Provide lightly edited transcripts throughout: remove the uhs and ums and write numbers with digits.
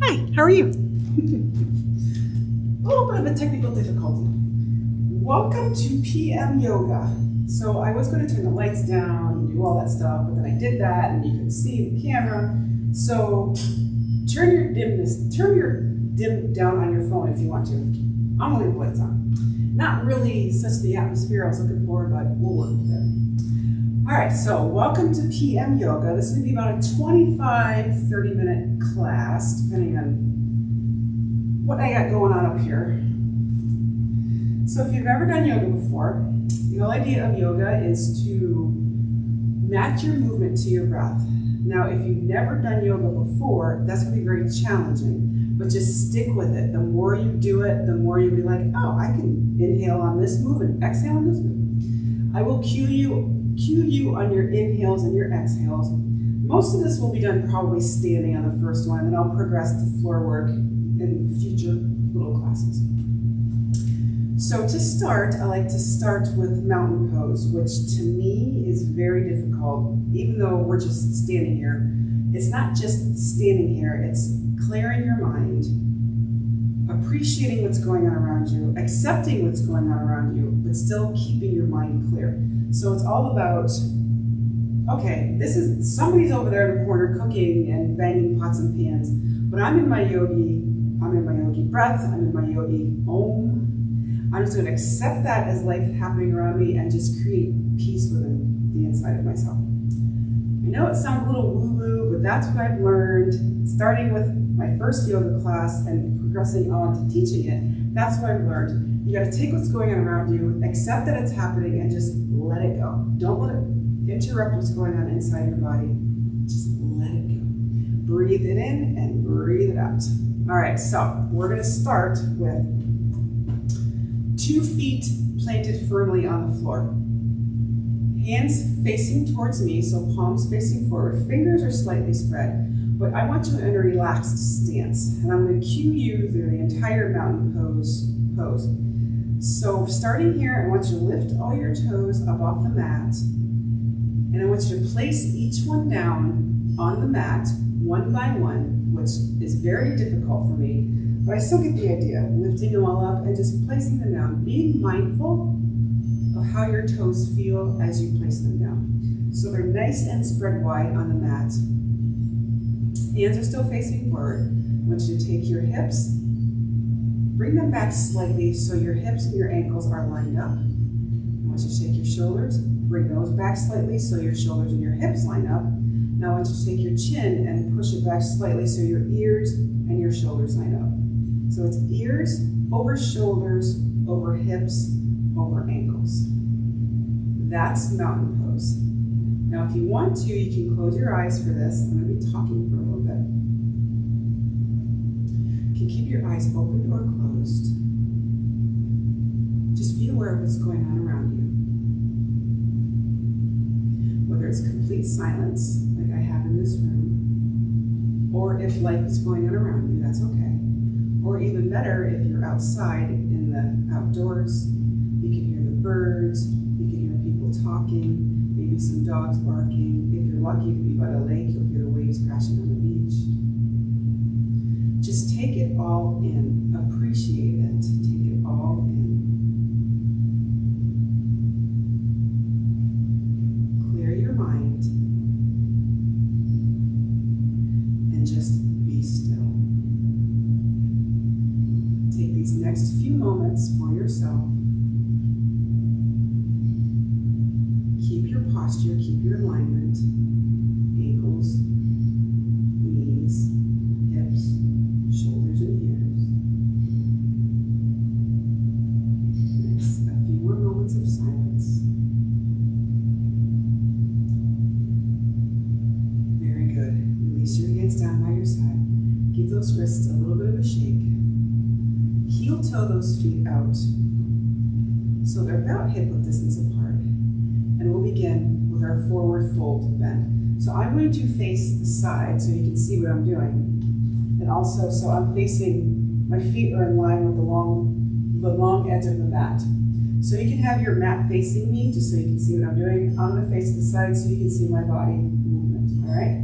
Hi, how are you? A little bit of a technical difficulty. Welcome to PM Yoga. So I was going to turn the lights down and do all that stuff, but then I did that and you could see the camera. So turn your dim down on your phone if you want to. I'm going to leave the lights on. Not really such the atmosphere I was looking for, but we'll work with it. All right, so welcome to PM Yoga. This is going to be about a 25-30-minute class, depending on what I got going on up here. So if you've ever done yoga before, the whole idea of yoga is to match your movement to your breath. Now, if you've never done yoga before, that's going to be very challenging, but just stick with it. The more you do it, the more you'll be like, oh, I can inhale on this move and exhale on this move. I will cue you on your inhales and your exhales. Most of this will be done probably standing on the first one, and then I'll progress to floor work in future little classes. So to start, I like to start with mountain pose, which to me is very difficult, even though we're just standing here. It's not just standing here, it's clearing your mind, appreciating what's going on around you, accepting what's going on around you, but still keeping your mind clear. So it's all about, okay, somebody's over there in the corner cooking and banging pots and pans, but I'm in my yogi breath, I'm in my yogi om. I'm just going to accept that as life happening around me and just create peace within the inside of myself. I know it sounds a little woo-woo, but that's what I've learned, starting with my first yoga class and progressing on to teaching it. That's what I've learned. You got to take what's going on around you, accept that it's happening, and just let it go. Don't let it interrupt what's going on inside your body. Just let it go. Breathe it in and breathe it out. All right, so we're going to start with 2 feet planted firmly on the floor. Hands facing towards me, so palms facing forward. Fingers are slightly spread, but I want you in a relaxed stance. And I'm going to cue you through the entire mountain pose. So starting here, I want you to lift all your toes up off the mat. And I want you to place each one down on the mat, one by one, which is very difficult for me. But I still get the idea, lifting them all up and just placing them down. Being mindful of how your toes feel as you place them down. So they're nice and spread wide on the mat. Hands are still facing forward. I want you to take your hips, bring them back slightly so your hips and your ankles are lined up. I want you to take your shoulders, bring those back slightly so your shoulders and your hips line up. Now I want you to take your chin and push it back slightly so your ears and your shoulders line up. So it's ears over shoulders, over hips, over ankles. That's mountain pose. Now if you want to, you can close your eyes for this. I'm going to be talking for a little bit. You can keep your eyes open or closed. Just be aware of what's going on around you. Whether it's complete silence, like I have in this room, or if life is going on around you, that's okay. Or even better, if you're outside in the outdoors, you can hear the birds, you can hear people talking, maybe some dogs barking. If you're lucky to be by a lake, you'll hear the waves crashing on the beach. Just take it all in, appreciate it, take it all in. Clear your mind and just be still. Take these next few moments for yourself. Keep your posture, keep your alignment. Ankles, knees, hips, shoulders, and ears. Next, a few more moments of silence. Very good. Release your hands down by your side. Give those wrists a little bit of a shake. Heel toe those feet out so they're about hip width distance apart. And we'll begin with our forward fold bend. So I'm going to face the side so you can see what I'm doing. And also, so I'm facing, my feet are in line with the long edge of the mat. So you can have your mat facing me just so you can see what I'm doing. I'm going to face the side so you can see my body movement, all right?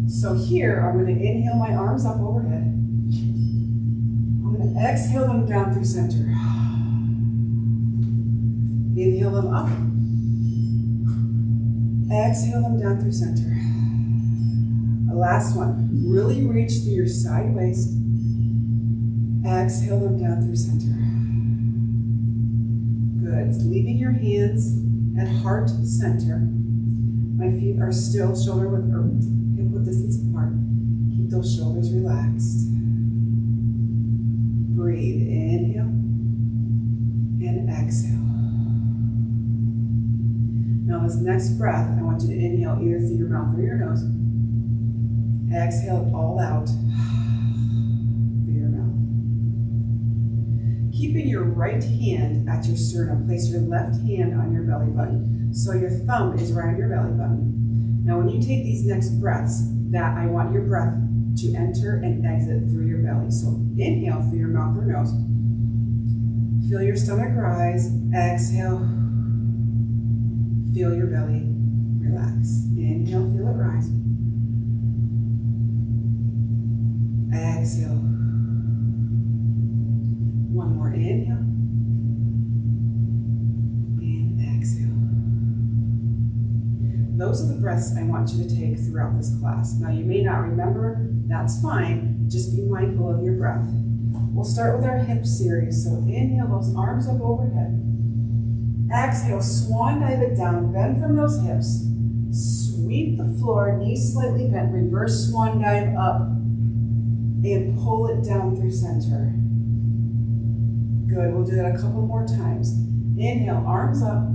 So here, I'm going to inhale my arms up overhead. Exhale them down through center. Inhale them up. Exhale them down through center. The last one. Really reach through your side waist. Exhale them down through center. Good. Leaving your hands at heart center. My feet are still shoulder width or hip width distance apart. Keep those shoulders relaxed. Breathe. Inhale and exhale. Now this next breath, I want you to inhale either through your mouth or your nose. Exhale it all out through your mouth. Keeping your right hand at your sternum, place your left hand on your belly button. So your thumb is right on your belly button. Now when you take these next breaths, that I want your breath to enter and exit through your belly. So inhale through your mouth or nose. Feel your stomach rise. Exhale. Feel your belly relax. Inhale, feel it rise. Exhale. One more inhale. And exhale. Those are the breaths I want you to take throughout this class. Now you may not remember, that's fine. Just be mindful of your breath. We'll start with our hip series. So inhale those arms up overhead. Exhale, swan dive it down, bend from those hips. Sweep the floor, knees slightly bent, reverse swan dive up and pull it down through center. Good, we'll do that a couple more times. Inhale, arms up.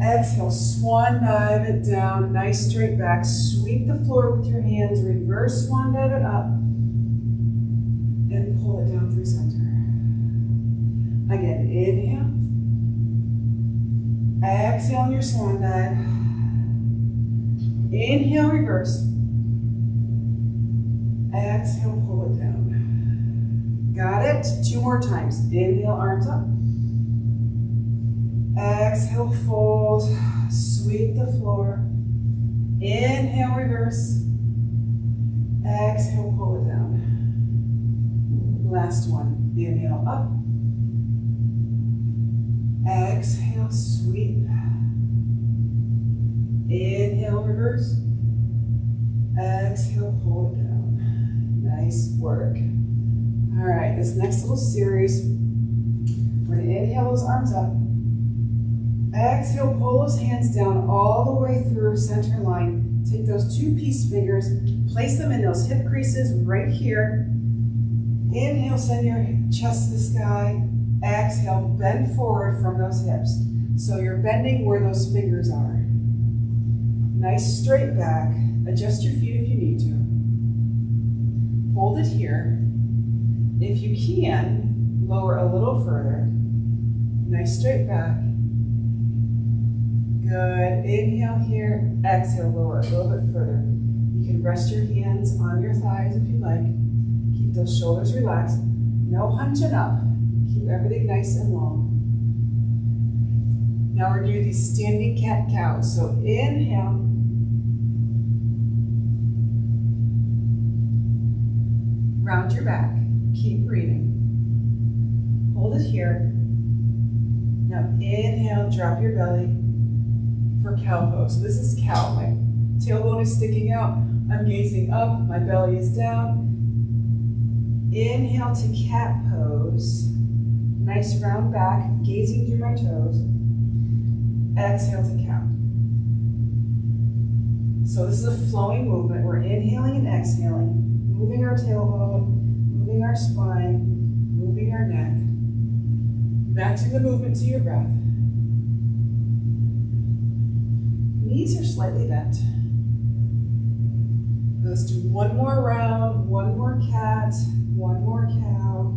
Exhale, swan dive it down, nice straight back. Sweep the floor with your hands, reverse swan dive it up and pull it down through center. Again, inhale. Exhale on your swan dive. Inhale, reverse. Exhale, pull it down. Got it? Two more times. Inhale, arms up. Exhale, fold. Sweep the floor. Inhale, reverse. Exhale, pull it down. Last one. Inhale, up. Exhale, sweep. Inhale, reverse. Exhale, pull it down. Nice work. All right, this next little series, we're going to inhale those arms up. Exhale, pull those hands down all the way through center line. Take those two peace fingers, place them in those hip creases right here. Inhale, send your chest to the sky. Exhale, bend forward from those hips. So you're bending where those fingers are. Nice straight back. Adjust your feet if you need to. Hold it here. If you can, lower a little further. Nice straight back. Good. Inhale here. Exhale, lower a little bit further. You can rest your hands on your thighs if you like. Keep those shoulders relaxed. No hunching up. Keep everything nice and long. Now we're doing these standing cat-cows. So inhale. Round your back. Keep breathing. Hold it here. Now inhale, drop your belly for cow pose. So this is cow. My tailbone is sticking out. I'm gazing up. My belly is down. Inhale to cat pose. Nice round back, gazing through my toes. Exhale to cow. So this is a flowing movement. We're inhaling and exhaling, moving our tailbone, moving our spine, moving our neck. Matching the movement to your breath. Knees are slightly bent. Let's do one more round, one more cat, one more cow.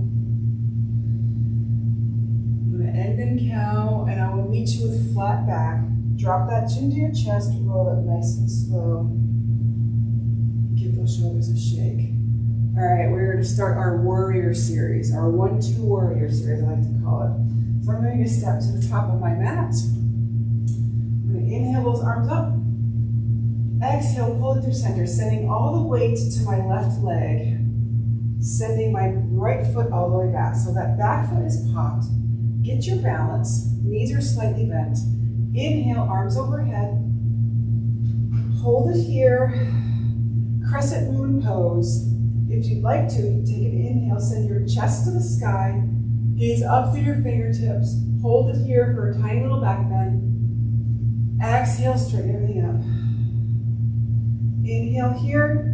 I'm going to end in cow, and I will meet you with flat back. Drop that chin to your chest, roll it nice and slow. Give those shoulders a shake. All right, we're going to start our warrior series, our 1-2 warrior series, I like to call it. So I'm going to step to the top of my mat. I'm going to inhale those arms up. Exhale, pull it through center, sending all the weight to my left leg. Sending my right foot all the way back. So that back foot is popped. Get your balance. Knees are slightly bent. Inhale, arms overhead. Hold it here. Crescent moon pose. If you'd like to, you take an inhale, send your chest to the sky. Gaze up through your fingertips. Hold it here for a tiny little back bend. Exhale, straighten everything up. Inhale here.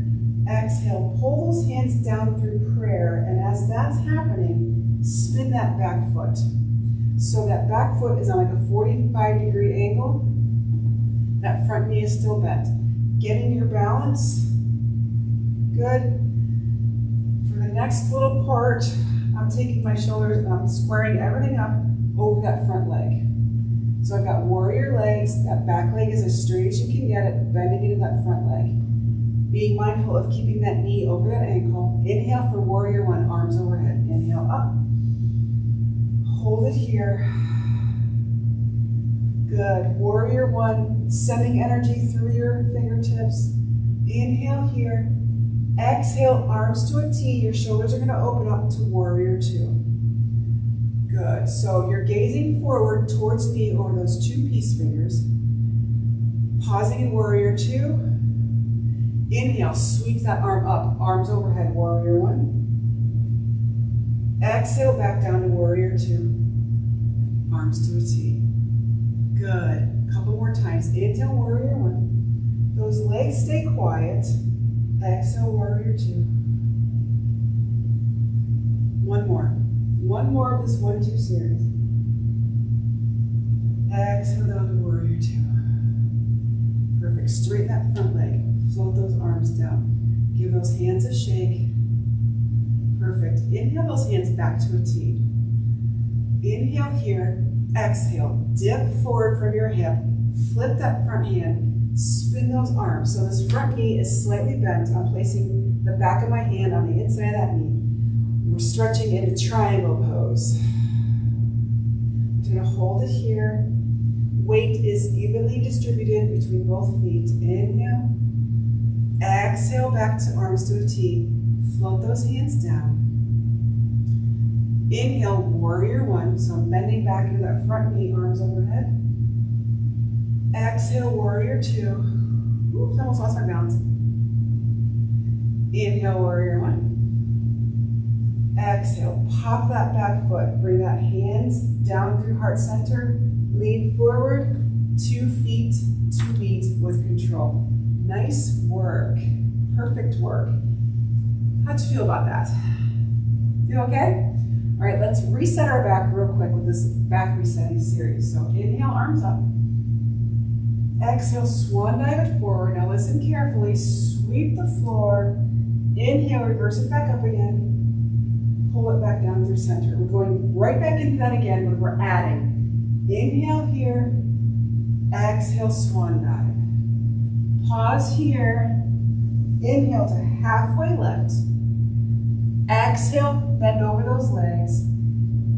Exhale, pull those hands down through prayer. And as that's happening, spin that back foot. So that back foot is on like a 45-degree angle. That front knee is still bent. Getting your balance. Good. For the next little part, I'm taking my shoulders, I'm squaring everything up over that front leg. So I've got warrior legs. That back leg is as straight as you can get it, bending into that front leg. Being mindful of keeping that knee over that ankle. Inhale for warrior one, arms overhead. Inhale up. Hold it here. Good. Warrior one, sending energy through your fingertips. Inhale here. Exhale, arms to a T. Your shoulders are going to open up to warrior two. Good. So you're gazing forward towards me over those two peace fingers. Pausing in warrior two. Inhale, sweep that arm up. Arms overhead, warrior one. Exhale, back down to warrior two. Arms to a T. Good. Couple more times. Inhale, warrior one. Those legs stay quiet. Exhale, warrior two. One more. One more of this 1-2 series. Exhale down to warrior two. Perfect. Straighten that front leg. Float those arms down. Give those hands a shake. Perfect. Inhale those hands back to a T. Inhale here. Exhale. Dip forward from your hip. Flip that front hand. Spin those arms. So this front knee is slightly bent. I'm placing the back of my hand on the inside of that knee. We're stretching into triangle pose. I'm going to hold it here. Weight is evenly distributed between both feet. Inhale. Exhale back to arms to a T. Float those hands down. Inhale, warrior one. So I'm bending back into that front knee, arms overhead. Exhale, warrior two. Oops, I almost lost my balance. Inhale, warrior one. Exhale, pop that back foot. Bring that hands down through heart center. Lean forward, 2 feet to meet with control. Nice work. Perfect work. How'd you feel about that? You okay? All right, let's reset our back real quick with this back resetting series. So inhale, arms up. Exhale, swan dive it forward. Now listen carefully. Sweep the floor. Inhale, reverse it back up again. Pull it back down through center. We're going right back into that again, but we're adding. Inhale here. Exhale, swan dive. Pause here. Inhale to halfway lift. Exhale, bend over those legs.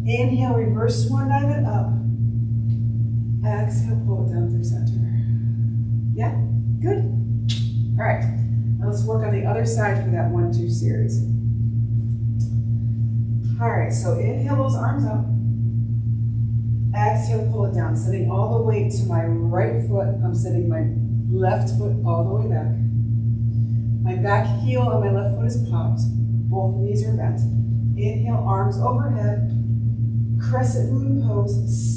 Inhale, reverse swan dive it up. Exhale, pull it down through center. Yeah? Good. All right. Now let's work on the other side for that 1-2 series. All right, so inhale those arms up. Exhale, pull it down, sending all the weight to my right foot. I'm sending my left foot all the way back. My back heel on my left foot is popped. Both knees are bent. Inhale, arms overhead. Crescent moon pose.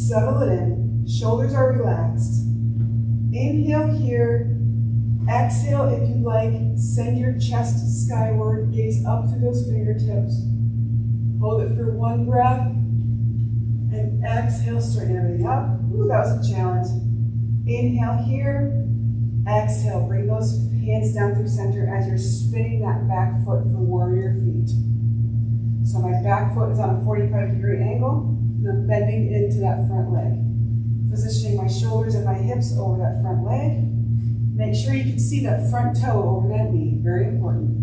Settle it in. Shoulders are relaxed. Inhale here. Exhale if you like. Send your chest skyward. Gaze up through those fingertips. Hold it for one breath. And exhale, straighten everything up. Ooh, that was a challenge. Inhale here. Exhale, bring those hands down through center as you're spinning that back foot for warrior feet. So my back foot is on a 45-degree angle, and I'm bending into that front leg. Positioning my shoulders and my hips over that front leg. Make sure you can see that front toe over that knee, very important.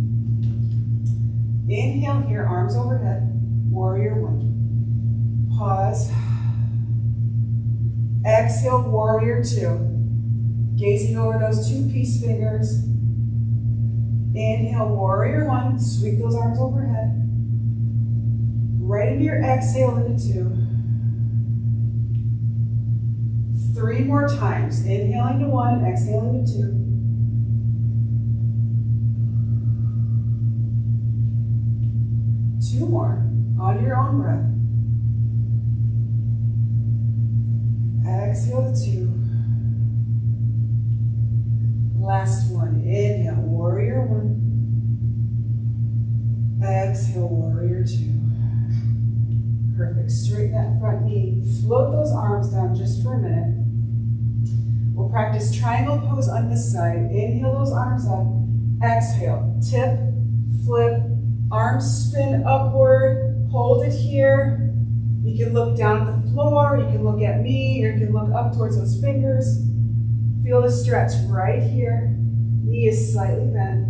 Inhale here, arms overhead, warrior one. Pause. Exhale, warrior two. Gazing over those 2 peace fingers. Inhale, warrior one. Sweep those arms overhead. Right into your exhale into 2. 3 more times. Inhaling to 1 and exhaling to 2. Two more on your own breath. Exhale to 2. Last one. Inhale, warrior 1. Exhale, warrior 2. Perfect. Straighten that front knee. Float those arms down just for a minute. We'll practice triangle pose on this side. Inhale those arms up. Exhale. Tip, flip, arms spin upward. Hold it here. You can look down at the floor. You can look at me, or you can look up towards those fingers. Feel the stretch right here. Knee is slightly bent.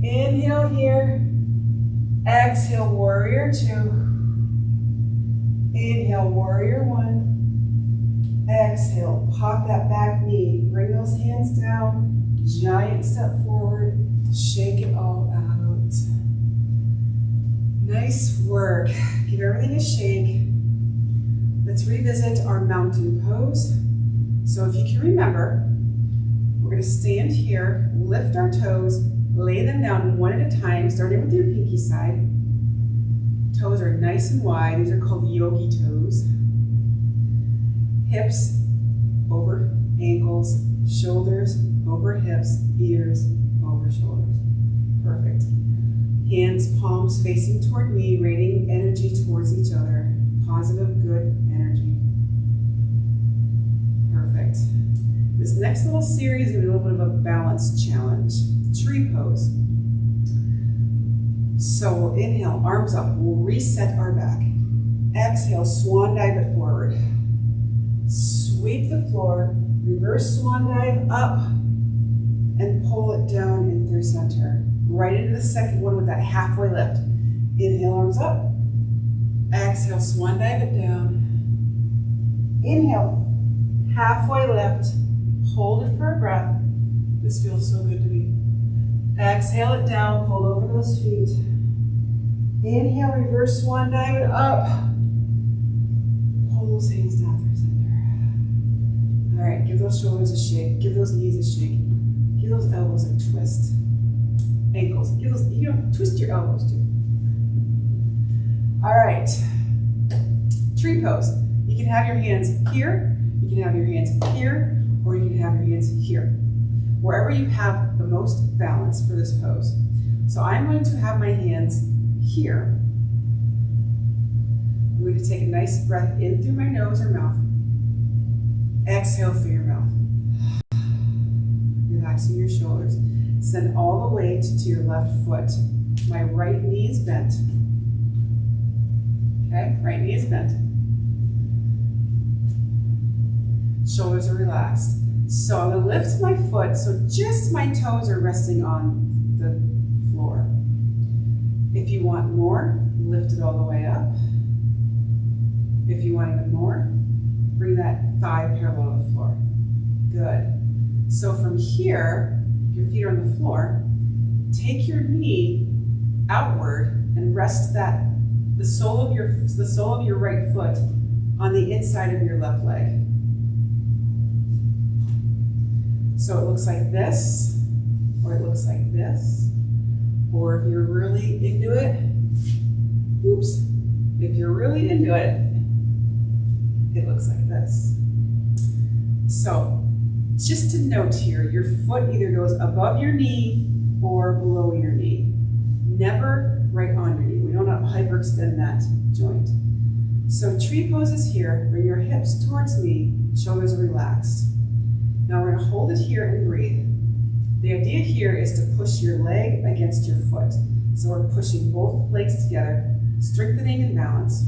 Inhale here. Exhale, warrior 2. Inhale, warrior 1. Exhale, pop that back knee. Bring those hands down. Giant step forward. Shake it all out. Nice work. Give everything a shake. Let's revisit our mountain pose. So if you can remember, we're going to stand here, lift our toes, lay them down one at a time, starting with your pinky side. Toes are nice and wide. These are called yogi toes. Hips over ankles, shoulders over hips, ears over shoulders. Perfect. Hands, palms facing toward me, radiating energy towards each other. Positive, good energy. Perfect. This next little series is going to be a little bit of a balance challenge. Tree pose. So we'll inhale, arms up. We'll reset our back. Exhale, swan dive it forward. Sweep the floor. Reverse swan dive up and pull it down in through center. Right into the second one with that halfway lift. Inhale, arms up. Exhale, swan dive it down. Inhale, halfway lift. Hold it for a breath. This feels so good to me. Exhale it down, fold over those feet. Inhale, reverse swan dive it up. Pull those hands down through center. All right, give those shoulders a shake. Give those knees a shake. Give those elbows a twist. Ankles. Give those, twist your elbows too. All right. Tree pose. You can have your hands here, you can have your hands here, or you can have your hands here. Wherever you have the most balance for this pose. So I'm going to have my hands here. I'm going to take a nice breath in through my nose or mouth. Exhale through your mouth. Relaxing your shoulders. Send all the weight to your left foot. My right knee is bent. Okay, right knee is bent. Shoulders are relaxed. So I'm going to lift my foot so just my toes are resting on the floor. If you want more, lift it all the way up. If you want even more, bring that thigh parallel to the floor. Good. So from here, your feet are on the floor, take your knee outward and rest the sole of your right foot on the inside of your left leg. So it looks like this, or it looks like this, or if you're really into it, if you're really into it, it looks like this. So just to note here, your foot either goes above your knee or below your knee. Never right on your knee. We don't want to hyperextend that joint. So tree pose is here. Bring your hips towards me, shoulders are relaxed. Now we're going to hold it here and breathe. The idea here is to push your leg against your foot. So we're pushing both legs together, strengthening and balance.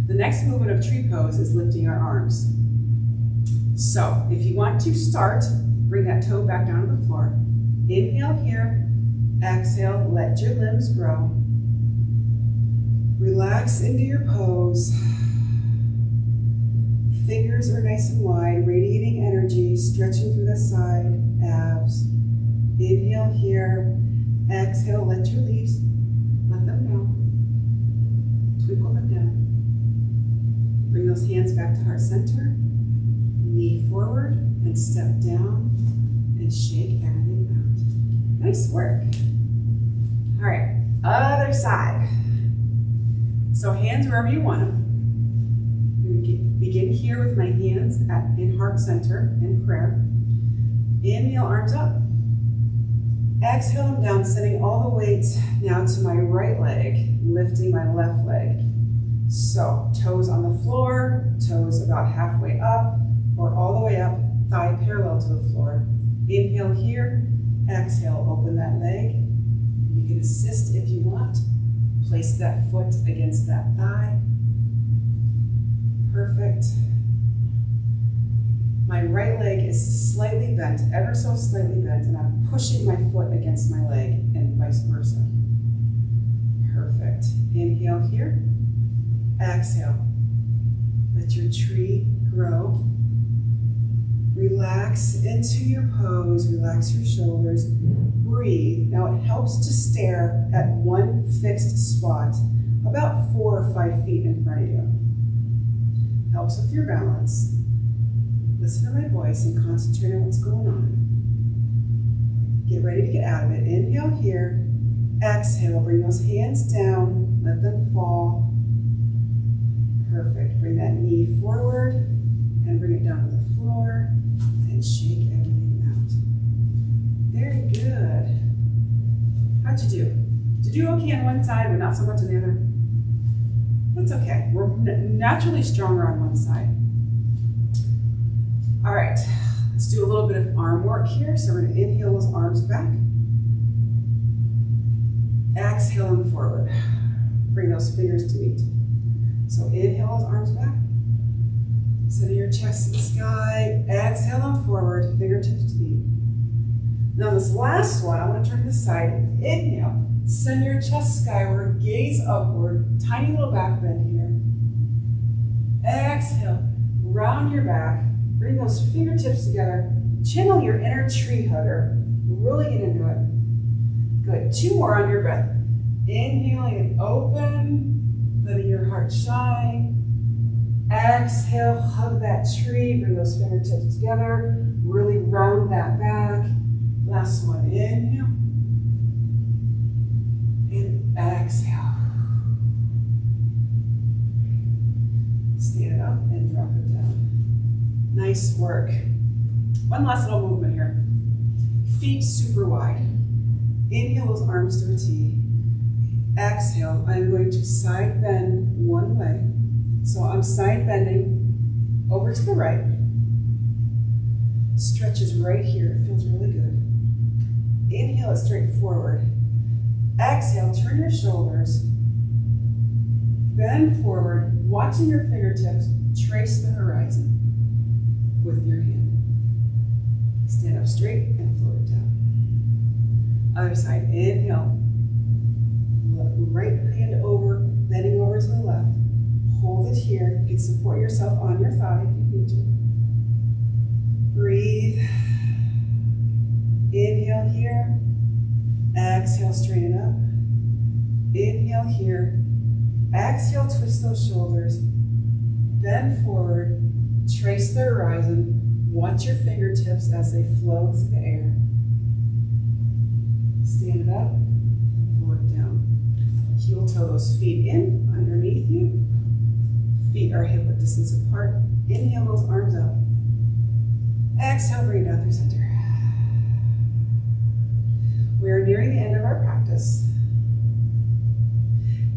The next movement of tree pose is lifting our arms. So if you want to start, bring that toe back down to the floor. Inhale here, exhale, let your limbs grow. Relax into your pose. Fingers are nice and wide, radiating energy, stretching through the side, abs, Inhale here. Exhale, let your leaves, let them down. Twinkle them down. Bring those hands back to heart center. Knee forward and step down and shake everything out. Nice work. All right, other side. So hands wherever you want them. Begin here with my hands in heart center in prayer. Inhale, arms up. Exhale them down, sending all the weight now to my right leg, lifting my left leg. So toes on the floor, toes about halfway up or all the way up, thigh parallel to the floor. Inhale here, exhale, open that leg. You can assist if you want. Place that foot against that thigh. Perfect. My right leg is slightly bent, ever so slightly bent, and I'm pushing my foot against my leg and vice versa. Perfect. Inhale here. Exhale. Let your tree grow. Relax into your pose. Relax your shoulders. Breathe. Now it helps to stare at one fixed spot about 4 or 5 feet in front of you. Helps with your balance. Listen to my voice and concentrate on what's going on. Get ready to get out of it. Inhale here. Exhale. Bring those hands down. Let them fall. Perfect. Bring that knee forward and bring it down to the floor and shake everything out. Very good. How'd you do? Did you do okay on one side but not so much on the other? That's okay. We're naturally stronger on one side. All right, let's do a little bit of arm work here. So we're going to inhale those arms back. Exhale them forward. Bring those fingers to meet. So inhale those arms back. Center your chest to the sky. Exhale them forward, fingertips to meet. Now this last one, I want to turn to the side. Inhale, send your chest skyward, gaze upward, tiny little back bend here. Exhale, round your back. Bring those fingertips together. Channel your inner tree hugger. Really get into it. Good. 2 more on your breath. Inhaling and open. Letting your heart shine. Exhale, hug that tree. Bring those fingertips together. Really round that back. Last one. Inhale. And exhale. Stand up and drop it down. Nice work. One last little movement here. Feet super wide. Inhale those arms to a T. Exhale, I'm going to side bend one way. So I'm side bending over to the right. Stretches right here. It feels really good. Inhale it straight forward. Exhale, turn your shoulders. Bend forward, watching your fingertips trace the horizon with your hand. Stand up straight and float it down. Other side, inhale. Right hand over, bending over to the left. Hold it here. You can support yourself on your thigh if you need to. Breathe. Inhale here. Exhale, straighten up. Inhale here. Exhale, twist those shoulders. Bend forward. Trace the horizon. Watch your fingertips as they flow through the air. Stand up. Float it down. Heel toe those feet in underneath you. Feet are hip width distance apart. Inhale those arms up. Exhale, bring it down through center. We are nearing the end of our practice.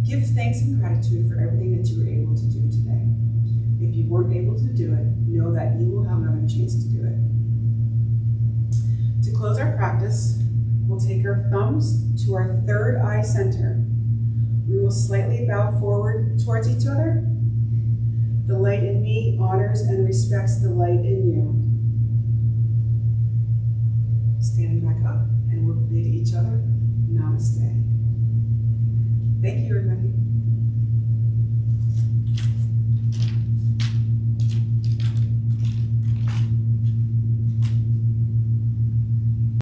Give thanks and gratitude for everything that you were able to do today. If you weren't able to do it, know that you will have another chance to do it. To close our practice, we'll take our thumbs to our third eye center. We will slightly bow forward towards each other. The light in me honors and respects the light in you. Standing back up, and we'll bid each other namaste. Thank you, everybody.